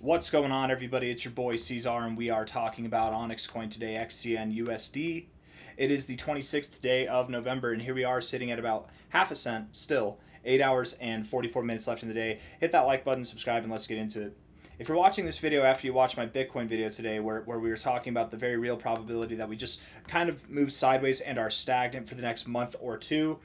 What's going on, everybody? It's your boy C-Zar, and we are talking about OnyxCoin today, XCN USD. It is the 26th day of November, and here we are sitting at about half a cent still. 8 hours and 44 minutes left in the day. Hit that like button, subscribe, and let's get into it. If you're watching this video after you watched my Bitcoin video today, where we were talking about the very real probability that we just kind of move sideways and are stagnant for the next month or two,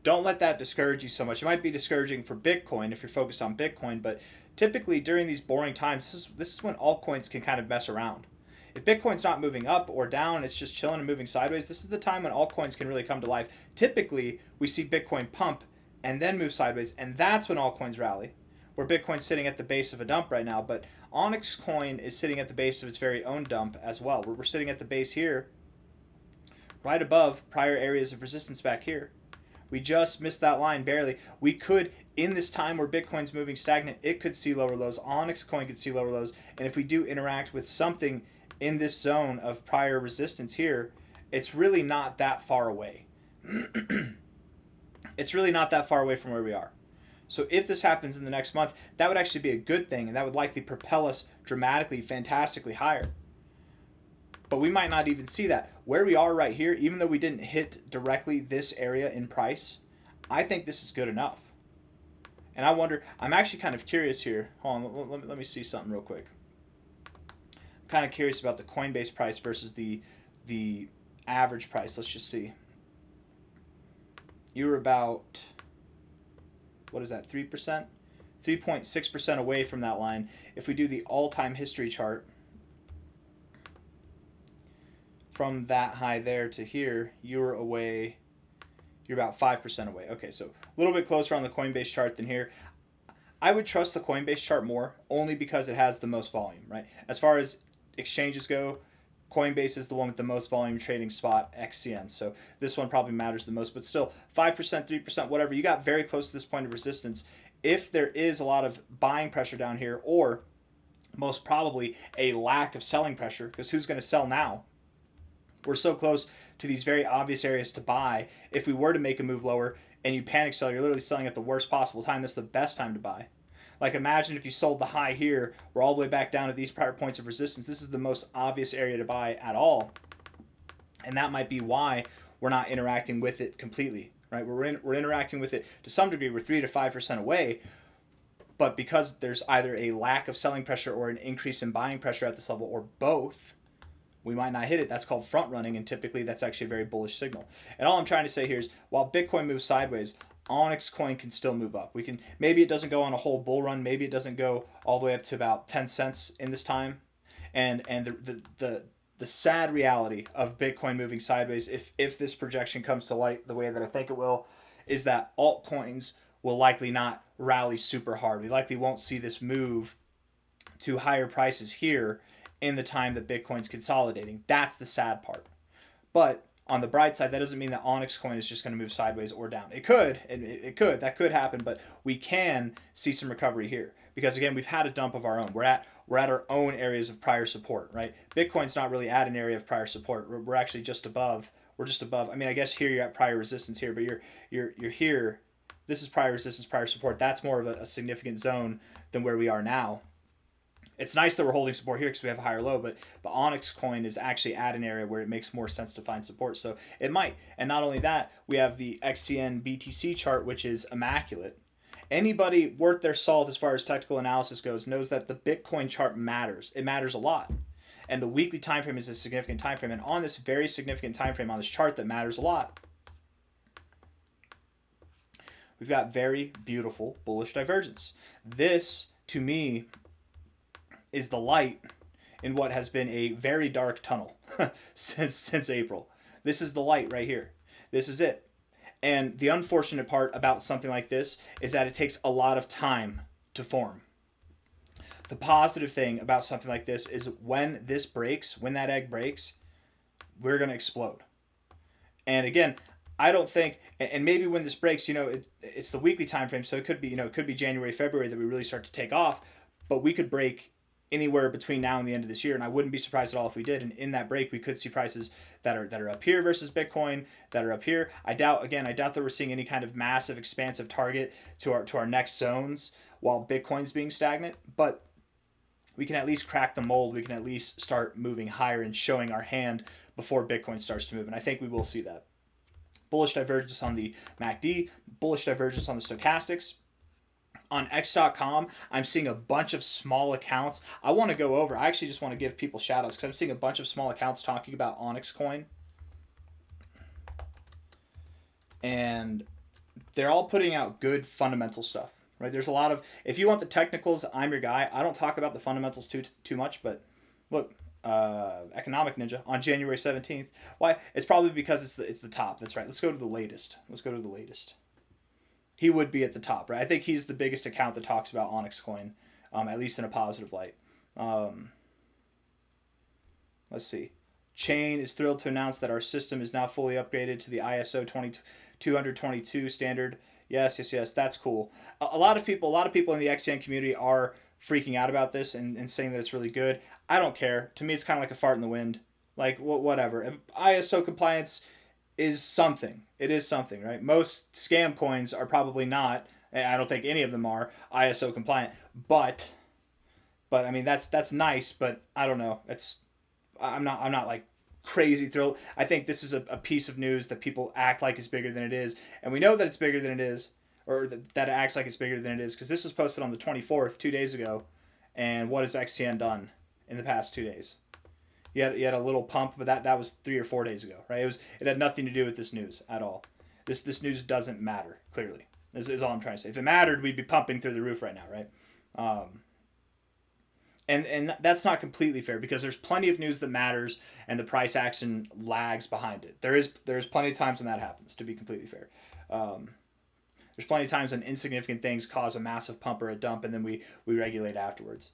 don't let that discourage you so much. It might be discouraging for Bitcoin if you're focused on Bitcoin, but typically during these boring times, this is when altcoins can kind of mess around. If Bitcoin's not moving up or down, it's just chilling and moving sideways, this is the time when altcoins can really come to life. Typically, we see Bitcoin pump and then move sideways, and that's when altcoins rally. Where Bitcoin's sitting at the base of a dump right now, but OnyxCoin is sitting at the base of its very own dump as well. We're sitting at the base here, right above prior areas of resistance back here. We just missed that line barely. We could, in this time where Bitcoin's moving stagnant, it could see lower lows. OnyxCoin could see lower lows. And if we do interact with something in this zone of prior resistance here, it's really not that far away. It's really not that far away from where we are. So if this happens in the next month, that would actually be a good thing, and that would likely propel us dramatically, fantastically higher. But we might not even see that. Where we are right here, even though we didn't hit directly this area in price, I think this is good enough. And I wonder, I'm actually kind of curious here. Hold on, let me see something real quick. I'm kind of curious about the Coinbase price versus the average price. Let's just see. You were about, what is that, 3%? 3.6% away from that line. If we do the all-time history chart, from that high there to here, you're away, you're about 5% away. Okay, so a little bit closer on the Coinbase chart than here. I would trust the Coinbase chart more, only because it has the most volume, right? As far as exchanges go, Coinbase is the one with the most volume trading spot, XCN. So this one probably matters the most, but still 5%, 3%, whatever. You got very close to this point of resistance. If there is a lot of buying pressure down here, or most probably a lack of selling pressure, because who's going to sell now? We're so close to these very obvious areas to buy. If we were to make a move lower and you panic sell, you're literally selling at the worst possible time. That's the best time to buy. Like, imagine if you sold the high here, we're all the way back down to these prior points of resistance. This is the most obvious area to buy at all. And that might be why we're not interacting with it completely, right? We're interacting with it to some degree. We're 3 to 5% away. But because there's either a lack of selling pressure or an increase in buying pressure at this level, or both, we might not hit it. That's called front running, and typically that's actually a very bullish signal. And all I'm trying to say here is, while Bitcoin moves sideways, OnyxCoin can still move up. Maybe it doesn't go on a whole bull run. Maybe it doesn't go all the way up to about 10 cents in this time. And the sad reality of Bitcoin moving sideways, if this projection comes to light the way that I think it will, is that altcoins will likely not rally super hard. We likely won't see this move to higher prices here in the time that Bitcoin's consolidating. That's the sad part. But on the bright side, that doesn't mean that OnyxCoin is just going to move sideways or down. It could, and that could happen, but we can see some recovery here because, again, we've had a dump of our own. We're at our own areas of prior support, right? Bitcoin's not really at an area of prior support. We're actually just above. We're just above. I mean, I guess here you're at prior resistance here, but you're here. This is prior resistance, prior support. That's more of a significant zone than where we are now. It's nice that we're holding support here because we have a higher low, but OnyxCoin is actually at an area where it makes more sense to find support. So it might. And not only that, we have the XCN BTC chart, which is immaculate. Anybody worth their salt as far as technical analysis goes knows that the Bitcoin chart matters. It matters a lot. And the weekly time frame is a significant time frame. And on this very significant time frame on this chart that matters a lot, we've got very beautiful bullish divergence. This, to me, is the light in what has been a very dark tunnel since April. This is the light right here. This is it. And the unfortunate part about something like this is that it takes a lot of time to form. The positive thing about something like this is when this breaks, when that egg breaks, we're going to explode. And again, I don't think, and maybe when this breaks, it's the weekly time frame, so it could be, it could be January, February that we really start to take off, but we could break anywhere between now and the end of this year, and I wouldn't be surprised at all if we did. And in that break, we could see prices that are up here versus Bitcoin, that are up here. I doubt that we're seeing any kind of massive expansive target to our next zones while Bitcoin's being stagnant. But we can at least crack the mold. We can at least start moving higher and showing our hand before Bitcoin starts to move. And I think we will see that. Bullish divergence on the MACD, bullish divergence on the stochastics. On X.com, I'm seeing a bunch of small accounts. I want to go over, I actually just want to give people shout outs because I'm seeing a bunch of small accounts talking about OnyxCoin. And they're all putting out good fundamental stuff, right? There's a lot of, if you want the technicals, I'm your guy. I don't talk about the fundamentals too much, but look, Economic Ninja on January 17th. Why? It's probably because it's the top. That's right. Let's go to the latest. He would be at the top, right? I think he's the biggest account that talks about OnyxCoin, at least in a positive light. Let's see. Chain is thrilled to announce that our system is now fully upgraded to the ISO 222 standard. Yes, that's cool. A lot of people in the XCN community are freaking out about this and saying that it's really good. I don't care. To me, it's kind of like a fart in the wind. Like, whatever. ISO compliance is something. It is something, right? Most scam coins are probably not. I don't think any of them are ISO compliant. But I mean, that's nice. But I don't know. I'm not like crazy thrilled. I think this is a piece of news that people act like is bigger than it is, and we know that it's bigger than it is, or that it acts like it's bigger than it is, because this was posted on the 24th, 2 days ago. And what has XCN done in the past 2 days? You had a little pump, but that was 3 or 4 days ago, right? It had nothing to do with this news at all. This news doesn't matter, clearly. This is all I'm trying to say. If it mattered, we'd be pumping through the roof right now, right? And that's not completely fair, because there's plenty of news that matters and the price action lags behind it. There's plenty of times when that happens, to be completely fair. There's plenty of times when insignificant things cause a massive pump or a dump, and then we regulate afterwards.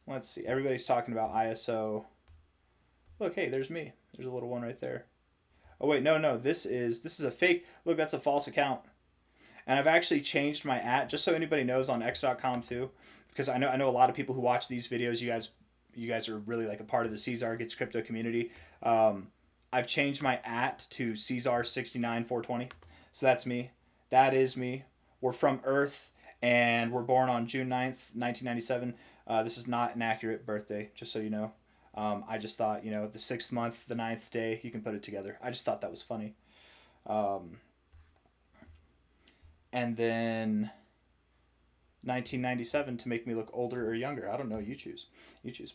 Let's see. Everybody's talking about ISO. Look, hey, there's me. There's a little one right there. Oh wait, no. This is a fake. Look, that's a false account. And I've actually changed my just so anybody knows, on X.com too, because I know a lot of people who watch these videos. You guys are really like a part of the C-Zar Gets Crypto community. I've changed my to C-Zar 69420. So that's me. That is me. We're from Earth, and we're born on June 9th, 1997. This is not an accurate birthday, just so you know. I just thought, the 6th month, the 9th day, you can put it together. I just thought that was funny. And then 1997 to make me look older or younger. I don't know. You choose.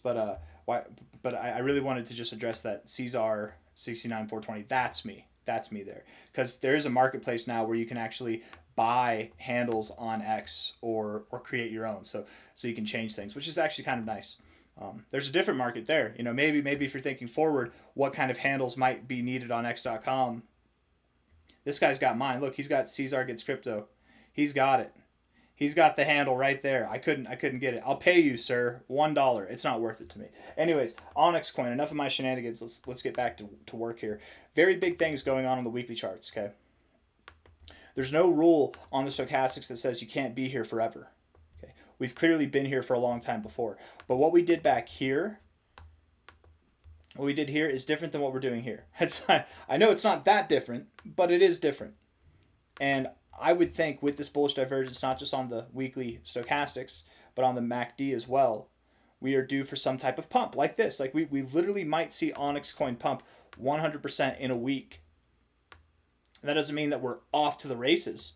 But why? But I really wanted to just address that C-Zar 69420. That's me. There, because there is a marketplace now where you can actually buy handles on X or create your own. So you can change things, which is actually kind of nice. There's a different market there. Maybe if you're thinking forward, what kind of handles might be needed on X.com. This guy's got mine. Look, he's got C-Zar Gets Crypto. He's got it. He's got the handle right there. I couldn't get it. I'll pay you, sir, $1. It's not worth it to me. Anyways, OnyxCoin. Enough of my shenanigans. Let's get back to work here. Very big things going on the weekly charts. Okay. There's no rule on the stochastics that says you can't be here forever. Okay. We've clearly been here for a long time before. But what we did back here, is different than what we're doing here. I know it's not that different, but it is different. And I would think with this bullish divergence, not just on the weekly stochastics, but on the MACD as well, we are due for some type of pump like this. Like we literally might see OnyxCoin pump 100% in a week. And that doesn't mean that we're off to the races.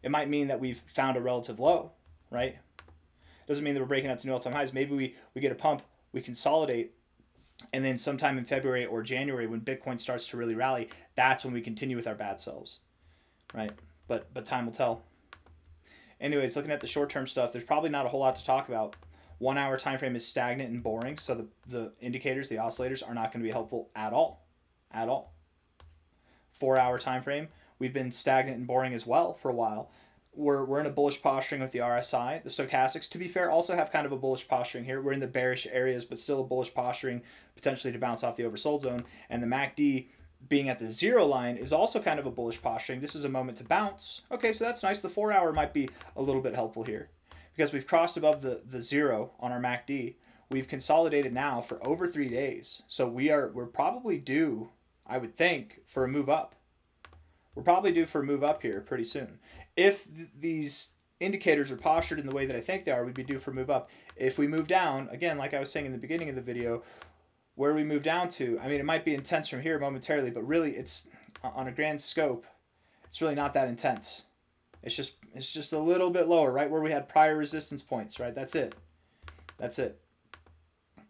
It might mean that we've found a relative low, right? It doesn't mean that we're breaking out to new all-time highs. Maybe we get a pump, we consolidate, and then sometime in February or January, when Bitcoin starts to really rally, that's when we continue with our bad selves, right? But time will tell. Anyways, looking at the short-term stuff, there's probably not a whole lot to talk about. 1 hour time frame is stagnant and boring, so the indicators, the oscillators, are not going to be helpful at all. 4 hour time frame, we've been stagnant and boring as well for a while. We're in a bullish posturing with the RSI. The stochastics, to be fair, also have kind of a bullish posturing here. We're in the bearish areas, but still a bullish posturing, potentially to bounce off the oversold zone. And the MACD, being at the 0 line, is also kind of a bullish posturing. This is a moment to bounce. Okay, so that's nice. The 4 hour might be a little bit helpful here, because we've crossed above the 0 on our MACD. We've consolidated now for over 3 days. So we're probably due, I would think, for a move up. We're probably due for a move up here pretty soon. If these indicators are postured in the way that I think they are, we'd be due for a move up. If we move down, again, like I was saying in the beginning of the video, where we move down to, I mean, it might be intense from here momentarily, but really it's on a grand scope, it's really not that intense. It's just a little bit lower, right where we had prior resistance points, right? That's it. That's it.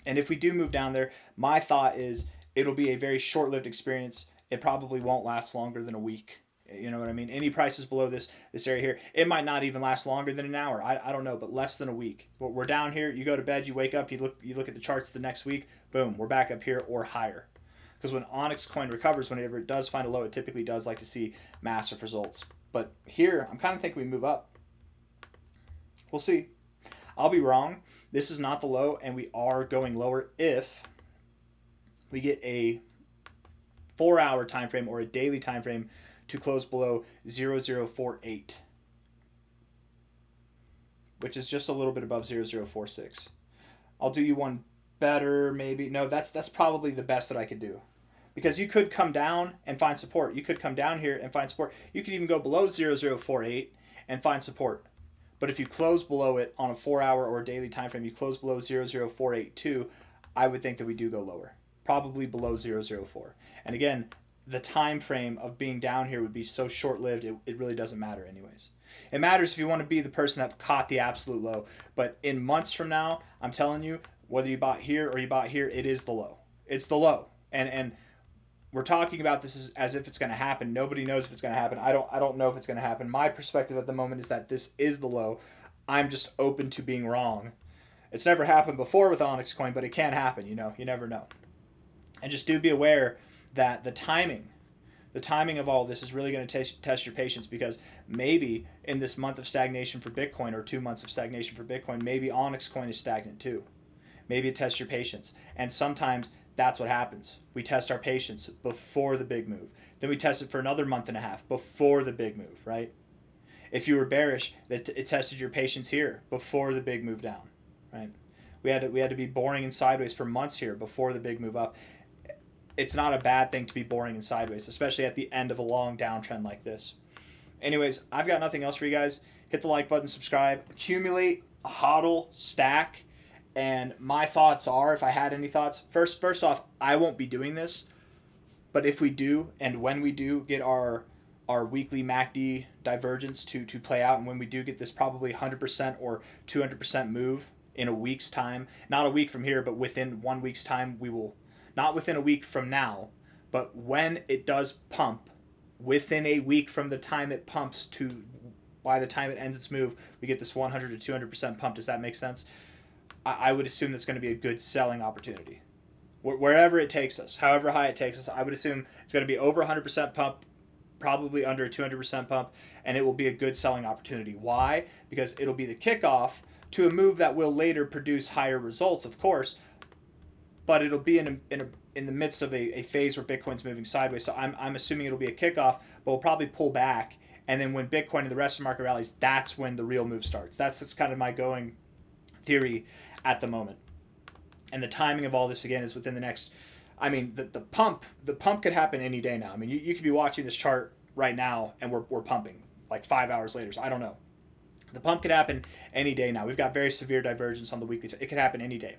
And if we do move down there, my thought is it'll be a very short-lived experience. It probably won't last longer than a week. You know what I mean? Any prices below this area here, it might not even last longer than an hour. I don't know, but less than a week. We're down here. You go to bed, you wake up, you look at the charts the next week. Boom, we're back up here or higher. Because when OnyxCoin recovers, whenever it does find a low, it typically does like to see massive results. But here, I'm kind of thinking we move up. We'll see. I'll be wrong. This is not the low, and we are going lower if we get a 4-hour time frame or a daily time frame to close below 0048, which is just a little bit above 0046. I'll do you one better, maybe. No, that's probably the best that I could do. Because you could come down and find support. You could come down here and find support. You could even go below 0048 and find support. But if you close below it on a 4-hour or a daily time frame, you close below 00482, I would think that we do go lower. Probably below 004. And again, the time frame of being down here would be so short-lived, it really doesn't matter anyways. It matters if you want to be the person that caught the absolute low. But in months from now, I'm telling you, whether you bought here or you bought here, it is the low. It's the low. And we're talking about this as if it's going to happen. Nobody knows if it's going to happen. I don't know if it's going to happen. My perspective at the moment is that this is the low. I'm just open to being wrong. It's never happened before with OnyxCoin, but it can happen. You know, you never know. And just do be aware that the timing of all this is really going to test your patience, because maybe in this month of stagnation for Bitcoin or 2 months of stagnation for Bitcoin, maybe OnyxCoin is stagnant too. Maybe it tests your patience. And sometimes that's what happens. We test our patience before the big move. Then we test it for another month and a half before the big move, right? If you were bearish, it tested your patience here before the big move down, right? We had to be boring and sideways for months here before the big move up. It's not a bad thing to be boring and sideways, especially at the end of a long downtrend like this. Anyways, I've got nothing else for you guys. Hit the like button, subscribe, accumulate, hodl, stack. And my thoughts are, if I had any thoughts, first off, I won't be doing this. But if we do, and when we do get our weekly MACD divergence to play out, and when we do get this probably 100% or 200% move in a week's time, not a week from here, but within 1 week's time, we will, not within a week from now, but when it does pump, within a week from the time it pumps to by the time it ends its move, we get this 100 to 200% pump. Does that make sense? I would assume that's going to be a good selling opportunity. Wherever it takes us, however high it takes us, I would assume it's going to be over 100% pump, probably under 200% pump, and it will be a good selling opportunity. Why? Because it'll be the kickoff to a move that will later produce higher results, of course, but it'll be in the midst of a phase where Bitcoin's moving sideways. So I'm assuming it'll be a kickoff, but we'll probably pull back, and then when Bitcoin and the rest of the market rallies, that's when the real move starts. That's kind of my going theory at the moment. And the timing of all this, again, is within the next, I mean, the pump could happen any day now. I mean, you could be watching this chart right now and we're pumping like 5 hours later. So I don't know. The pump could happen any day now. We've got very severe divergence on the weekly. It could happen any day.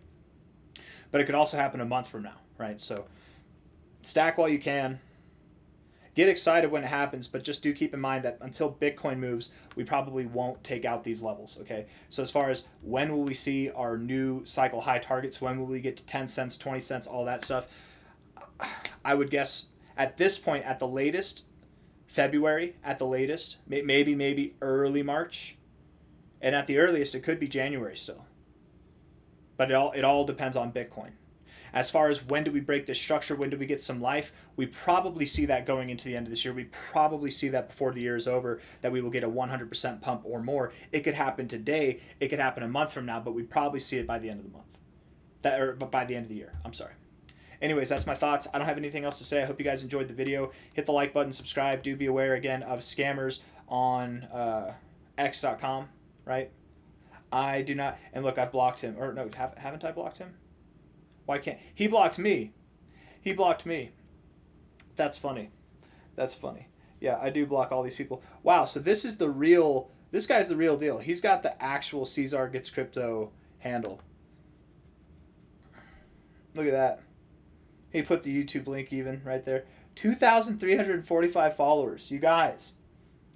But it could also happen a month from now, right? So stack while you can. Get excited when it happens, but just do keep in mind that until Bitcoin moves, we probably won't take out these levels, okay? So as far as when will we see our new cycle high targets, when will we get to 10 cents, 20 cents, all that stuff, I would guess at this point, at the latest, February at the latest, maybe early March, and at the earliest, it could be January still. But it all depends on Bitcoin. As far as when do we break this structure, when do we get some life, we probably see that going into the end of this year. We probably see that before the year is over, that we will get a 100% pump or more. It could happen today. It could happen a month from now, but we probably see it by the end of the month. But by the end of the year. I'm sorry. Anyways, that's my thoughts. I don't have anything else to say. I hope you guys enjoyed the video. Hit the like button, subscribe. Do be aware, again, of scammers on x.com, right? I do not, and look, I've blocked him. Or no, haven't I blocked him? Why can't he blocked me? He blocked me. That's funny. That's funny. Yeah, I do block all these people. Wow, so this is the real This guy's the real deal. He's got the actual C-Zar Gets Crypto handle. Look at that. He put the YouTube link even right there. 2,345 followers. You guys,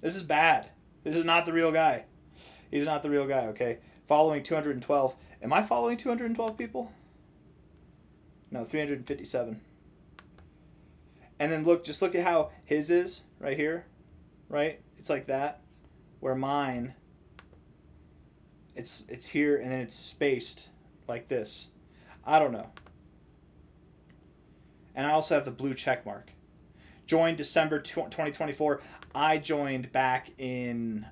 this is bad. This is not the real guy. He's not the real guy, okay? Following 212. Am I following 212 people? No, 357. And then look, just look at how his is right here, right? It's like that. Where mine, it's here and then it's spaced like this. I don't know. And I also have the blue check mark. Joined December 2024. I joined back in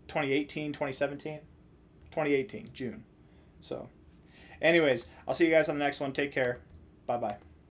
2018, 2017. 2018, June. So, anyways, I'll see you guys on the next one. Take care. Bye-bye.